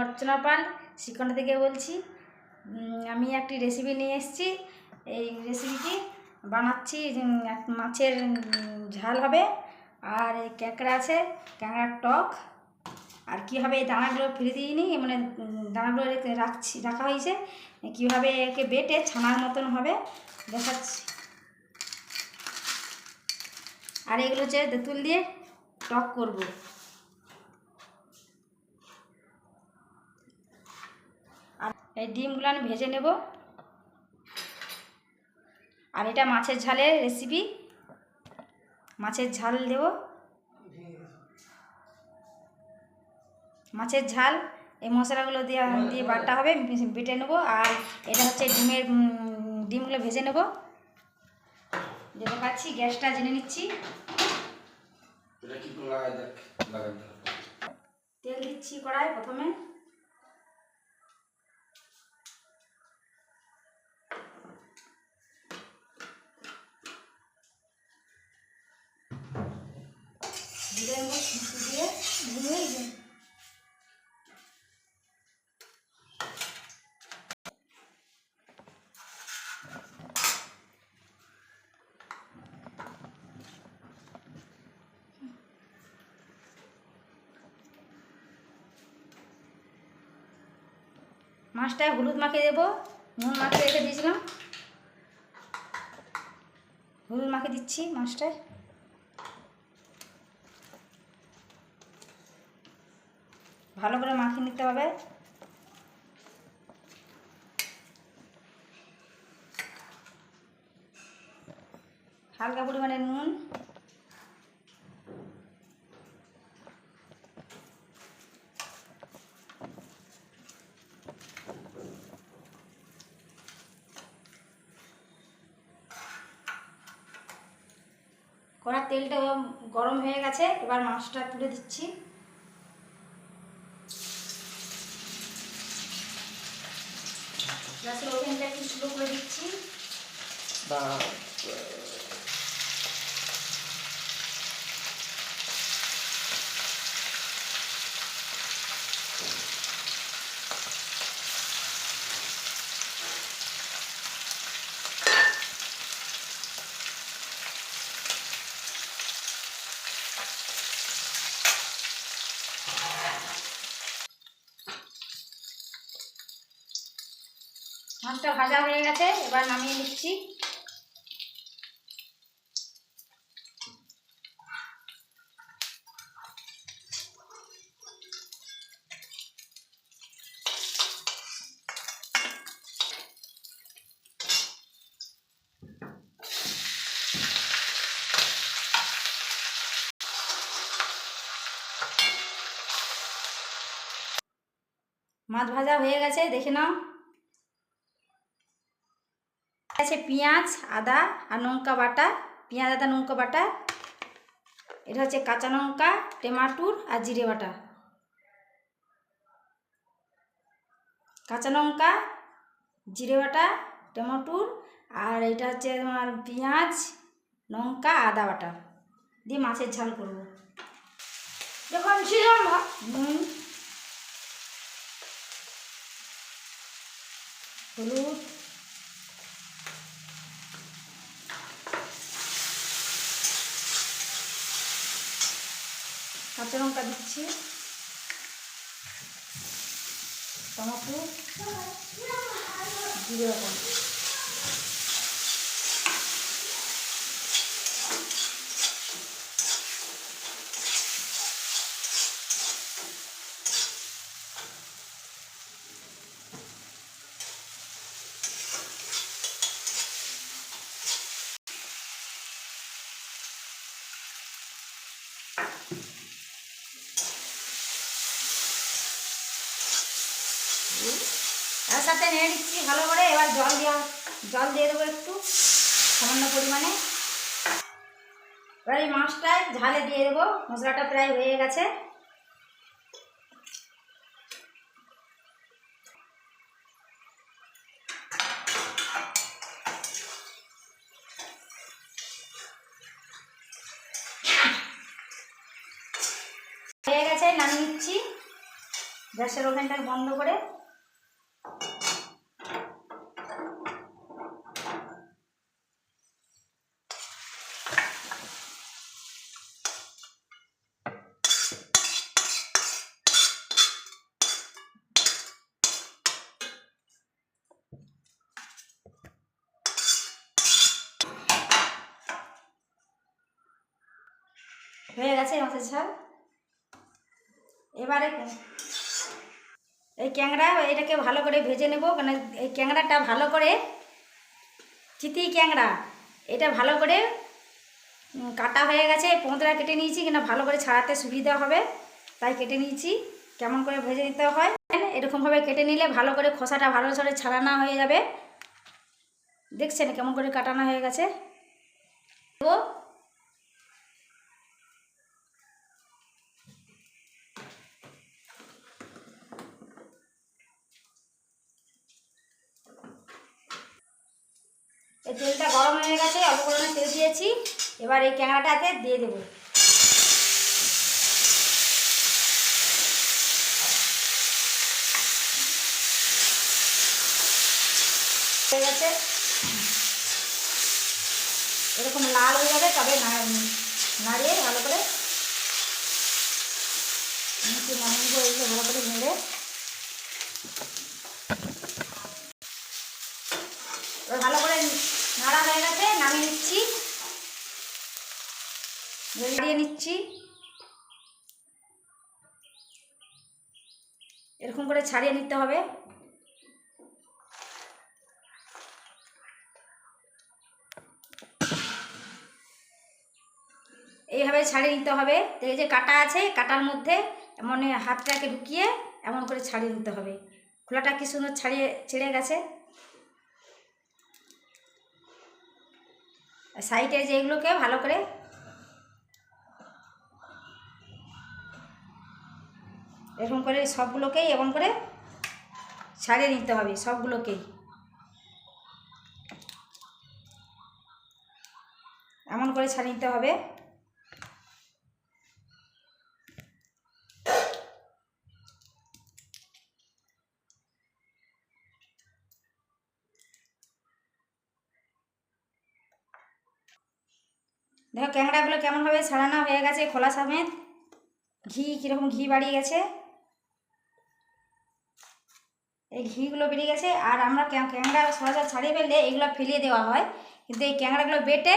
অর্চনা পাল শ্রীকণ্ঠ থেকে বলছি। আমি একটি রেসিপি নিয়ে এসেছি। এই রেসিপিটি বানাচ্ছি, মাছের ঝাল হবে, আর এই ক্যাঁকড়া আছে, ক্যাঁকড়ার টক। আর কীভাবে এই দানাগুলো ফেলে দিইনি, মানে দানাগুলো রাখা হয়েছে, কীভাবে একে বেটে ছানার মতন হবে দেখাচ্ছি। আর এগুলো হচ্ছে তেঁতুল দিয়ে টক করব। আর এই ডিমগুলো আমি ভেজে নেব। আর এটা মাছের ঝালের রেসিপি, মাছের ঝাল দেব, মাছের ঝাল। এই মশলাগুলো দিয়ে বাটা হবে, বেটে নেবো। আর এটা হচ্ছে ডিমগুলো ভেজে নেব। যেটা পাচ্ছি গ্যাসটা জেনে নিচ্ছি। তেল দিচ্ছি কড়াই প্রথমে। দিয়ে নেব দিয়ে ভেঙে মাছটায় হলুদ মাখিয়ে দেবো। নুন মাখিয়ে রেখে দিয়েছিলাম, হলুদ মাখিয়ে দিচ্ছি মাছটায়। ভালো করে মাখিয়ে নিতে হবে। হালকা পরিমাণে নুন, কড়ার তেলটা গরম হয়ে গেছে, এবার মাছটা তুলে দিচ্ছি। গ্যাসের ওভেনটা একটু স্লো করে দিচ্ছি। মাছটা ভাজা হয়ে গেছে, এবার নামিয়ে নিচ্ছি। মাছ ভাজা হয়ে গেছে, দেখে নাও। আছে পেঁয়াজ, আদা আর লঙ্কা বাটা, পেঁয়াজ আদা লঙ্কা বাটা। এটা হচ্ছে কাঁচা লঙ্কা, টমেটোর আর জিরে বাটা। কাঁচা লঙ্কা, জিরে বাটা, টমেটোর, আর এটা হচ্ছে তোমার পেঁয়াজ, লঙ্কা, আদা বাটা দিয়ে মাছের ঝাল করব। যখন নুন, হলুদ, কাঁচা লঙ্কা দিচ্ছি, টমেটো, জিরে বাটা। তার সাথে নিয়ে নিচ্ছি ভালো করে। এবার জল দিয়ে দেবো একটু সামান্য পরিমাণে। এবার এই মাছটায় ঝালে দিয়ে দেবো। মশলাটা প্রায় হয়ে গেছে। নামিয়ে নিচ্ছি। গ্যাসের ওভেনটা বন্ধ করে হয়ে গেছে মাছের ঝাল। এবারে এই ক্যাংড়া এটাকে ভালো করে ভেজে নেব, কেন এই ক্যাংড়াটা ভালো করে চিতি ক্যাংড়া এটা ভালো করে কাটা হয়ে গেছে, পোঁতরা কেটে নিয়েছি কিনা ভালো করে ছাড়াতে সুবিধা হবে তাই কেটে নিয়েছি। কেমন করে ভেজে নিতে হয় এরকমভাবে কেটে নিলে ভালো করে খোসাটা ভালো করে ছাড়ানো হয়ে যাবে। দেখছেন কেমন করে কাটানো হয়ে গেছে। তো এই তেলটা গরম হয়ে গেছে, অল্প করে তেল দিয়েছি। এবার এই ক্যাংড়াটাকে দিয়ে দেবো। হয়ে গেছে, এরকম লাল হয়ে যাবে তবে নাড়িয়ে ভালো করে এগুলো ভালো করে নেড়ে ভালো করে নাড়া হয়ে গেছে, নামিয়ে নিচ্ছি, দিয়ে নিচ্ছি। এরকম করে ছাড়িয়ে নিতে হবে। এইভাবে ছাড়িয়ে নিতে হবে। তো এই যে কাটা আছে, কাটার মধ্যে এমন হাতটাকে ঢুকিয়ে এমন করে ছাড়িয়ে নিতে হবে। খোলাটা কি সুন্দর ছেড়ে গেছে। সাইডে যেগুলোকে ভালো করে এরকম করে সবগুলোকেই এমন করে ছাড়িয়ে নিতে হবে, সবগুলোকেই এমন করে ছাড়িয়ে নিতে হবে। দেখো ক্যাংড়াগুলো কেমনভাবে ছাড়ানো হয়ে গেছে, খোলা সমেত। কীরকম ঘি বাড়িয়ে গেছে, এই ঘিগুলো বেরিয়ে গেছে। আর আমরা ক্যাংড়া সরাসরি ছাড়িয়ে ফেললে এগুলো ফেলিয়ে দেওয়া হয়, কিন্তু এই ক্যাংড়াগুলো বেটে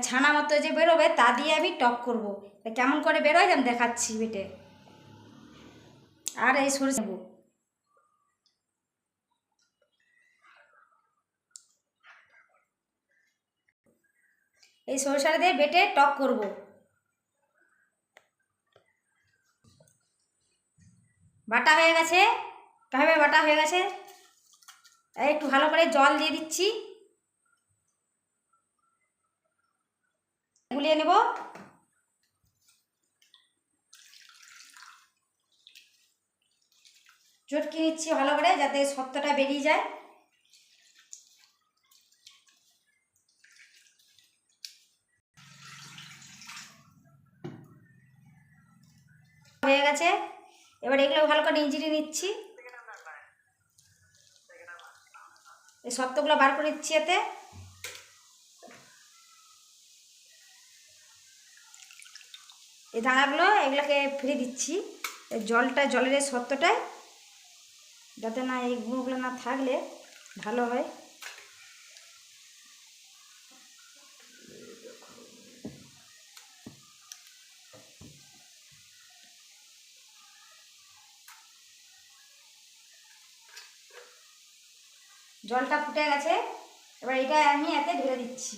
ছানা মতো যে বেরোবে তা দিয়ে আমি টক করব। কেমন করে বেরোয় আমি দেখাচ্ছি বেটে। আর এই সরষে নেব, এই সরষেটা দিয়ে বেটে টক করব। বাটা হয়ে গেছে, কীভাবে বাটা হয়ে গেছে। একটু ভালো করে জল দিয়ে দিচ্ছি, গুলিয়ে নেব। চটকে নিচ্ছি ভালো করে যাতে শক্তটা বেরিয়ে যায়। হয়ে গেছে, এবার এগুলো ভালো করে নিংজিয়ে নিচ্ছি। এই শক্তগুলো বার করে নিচ্ছি এতে। এই দানাগুলো এগুলোকে ফেলে দিচ্ছি, এই জলের এই শক্তটায় যাতে না এই গুঁড়োগুলো না থাকলে ভালো হয়। জলটা ফুটে গেছে, এবার এটা আমি এতে ঢেলে দিচ্ছি।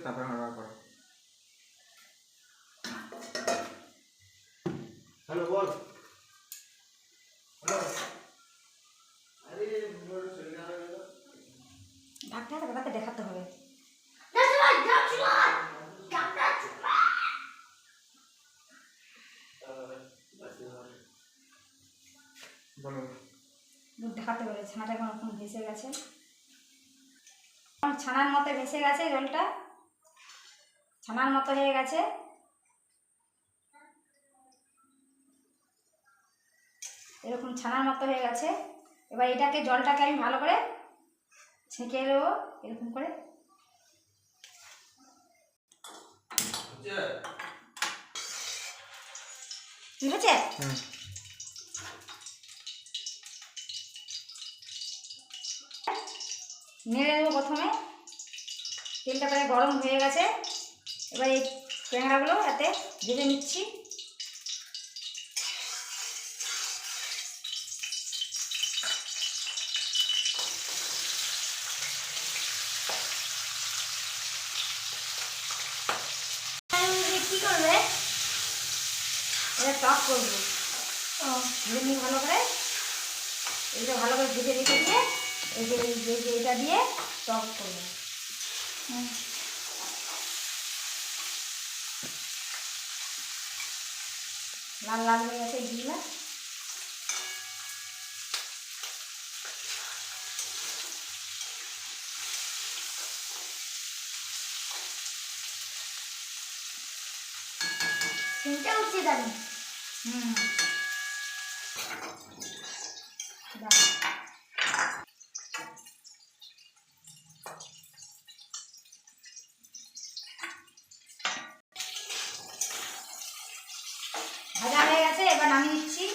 তারপরে অর্ডার করো। হ্যালো বল। ঢাকটা দেখাতে হবে। বলো। দুধ ঢাকাতে পারে, ছানাটা এখন ভেসে গেছে, ছানার মতো ভেসে গেছে, জলটা ছানার মতো হয়ে গেছে। এরকম ছানার মতো হয়ে গেছে। এবার এটাকে, জলটাকে আমি ভালো করে ছেঁকে দেবো এরকম করে। ঠিক আছে, নেড়ে দেবো প্রথমে। তেলটা প্রায় গরম হয়ে গেছে। এবার এই ট্যাংরাগুলো এতে ভেজে নিচ্ছি। কি করবে, এটা টক করবো, ভেজে নিই ভালো করে। এইটা ভালো করে ভেজে রেখে দিয়ে এই যে এটা দিয়ে টক করবো। লাল লাল হয়ে গেছে ঘিগুলো। তিনটা উঠছে যাবে। ভাজা হয়ে গেছে, এবার নামিয়ে নিচ্ছি।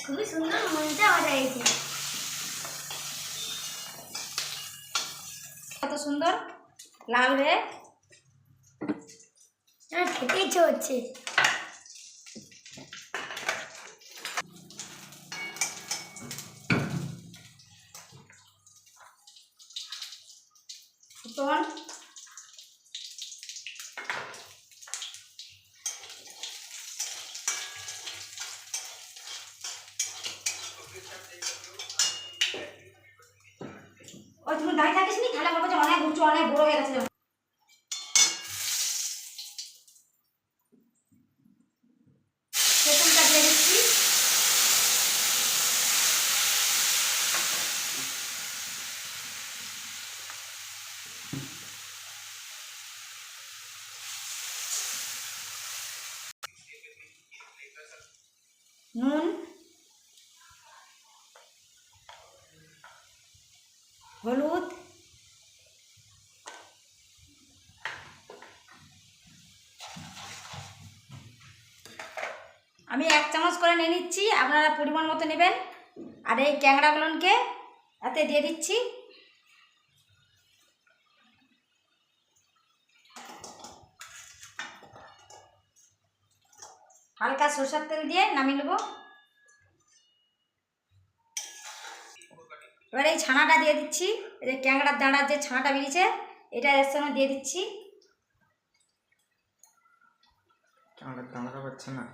খুবই সুন্দর মনটা ভাজা হয়েছে, কত সুন্দর লাল হয়ে খেতে ইচ্ছে হচ্ছে। ফুটন, ওই তুমি দাঁড়িয়ে থাকিস নি, তাহলে বলবো যে অনেক উঁচু, অনেক বড় হয়ে গেছে। তেঁতুলটা দিয়ে দিচ্ছি। নুন, হলুদ, আমি 1 চামচ করে নিয়ে নিচ্ছি, আপনারা পরিমাণ মতো নেবেন। আর এই ট্যাংরাগুলোকে এতে দিয়ে দিচ্ছি। হালকা সরষের তেল দিয়ে নামিয়ে নেব। এবার এই ছানাটা দিয়ে দিচ্ছি, এই যে ট্যাংরার দাঁড়ার যে ছানাটা বেরিয়েছে এটা এর সঙ্গে দিয়ে দিচ্ছি। দাঁড়াতে পারছে না।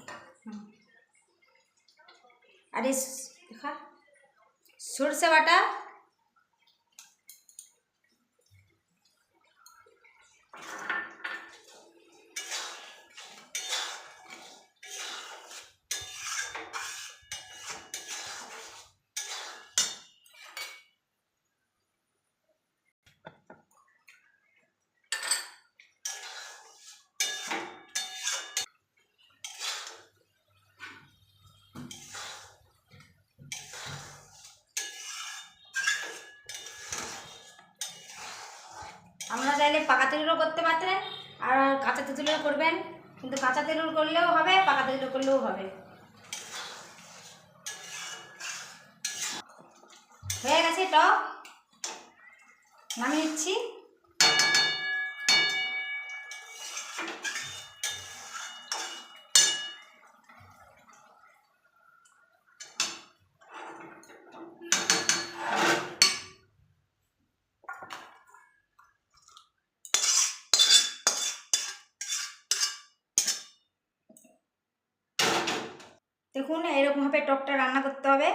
আর এই সরষে বাটা, আপনারা চাইলে পাকা তেলেরও করতে পারতেন আর কাঁচা তেঁতুলেও করবেন, কিন্তু কাঁচা তেঁতুল করলেও হবে, পাকা তেঁতুল করলেও হবে। হয়ে গেছে টক, নামিয়ে নিচ্ছি। দেখুন এরকমভাবে টকটা রান্না করতে হবে।